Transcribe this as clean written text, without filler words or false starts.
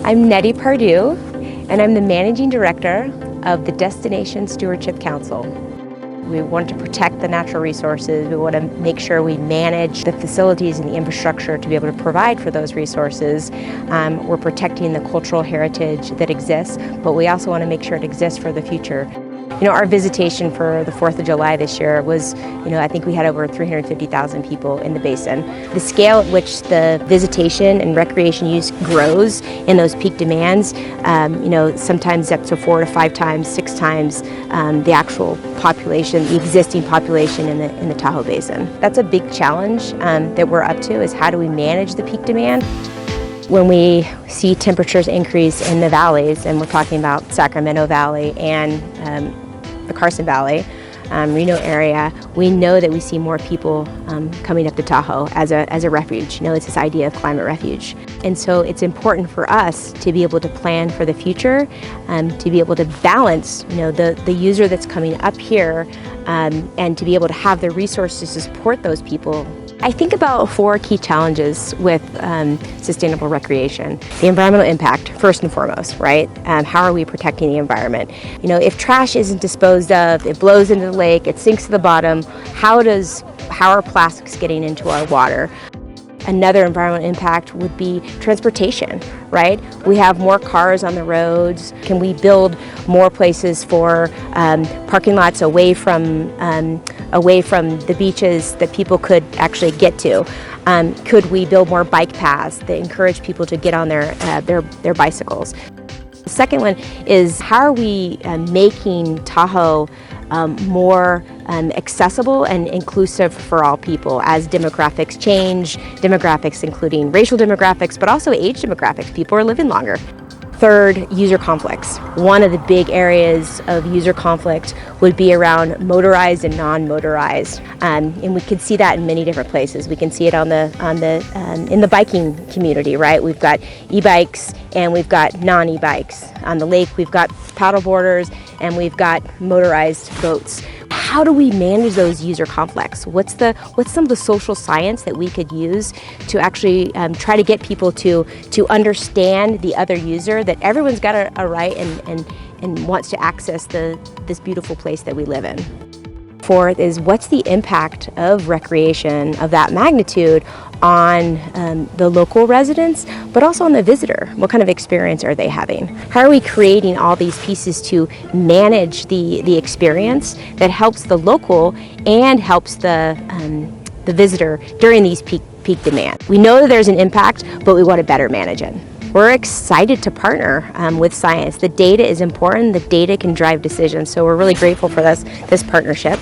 I'm Nettie Pardue, and I'm the Managing Director of the Destination Stewardship Council. We want to protect the natural resources. We want to make sure we manage the facilities and the infrastructure to be able to provide for those resources. We're protecting the cultural heritage that exists, but we also want to make sure it exists for the future. You know, our visitation for the 4th of July this year was, I think we had over 350,000 people in the basin. The scale at which the visitation and recreation use grows in those peak demands, sometimes up to 4 to 5 times, 6 times the actual population, the existing population in the Tahoe Basin. That's a big challenge that we're up to, is how do we manage the peak demand? When we see temperatures increase in the valleys, and we're talking about Sacramento Valley and the Carson Valley, Reno area, we know that we see more people coming up to Tahoe as a refuge. It's this idea of climate refuge. And so it's important for us to be able to plan for the future, to be able to balance the user that's coming up here, and to be able to have the resources to support those people. I think about 4 key challenges with sustainable recreation. The environmental impact, first and foremost, right? How are we protecting the environment? If trash isn't disposed of, it blows into the lake, it sinks to the bottom, how are plastics getting into our water? Another environmental impact would be transportation, right? We have more cars on the roads. Can we build more places for parking lots away from the beaches that people could actually get to? Could we build more bike paths that encourage people to get on their bicycles? The second one is, how are we making Tahoe more accessible and inclusive for all people as demographics change, demographics including racial demographics, but also age demographics. People are living longer. Third, user conflicts. One of the big areas of user conflict would be around motorized and non-motorized, and we can see that in many different places. We can see it in the biking community, right? We've got e-bikes and we've got non-e-bikes. On the lake, we've got paddle boarders and we've got motorized boats. How do we manage those user conflicts? What's some of the social science that we could use to actually try to get people to understand the other user, that everyone's got a right and wants to access this beautiful place that we live in? Fourth is, what's the impact of recreation of that magnitude on the local residents, but also on the visitor? What kind of experience are they having? How are we creating all these pieces to manage the experience that helps the local and helps the visitor during these peak demand? We know that there's an impact, but we want to better manage it. We're excited to partner with science. The data is important. The data can drive decisions. So we're really grateful for this partnership.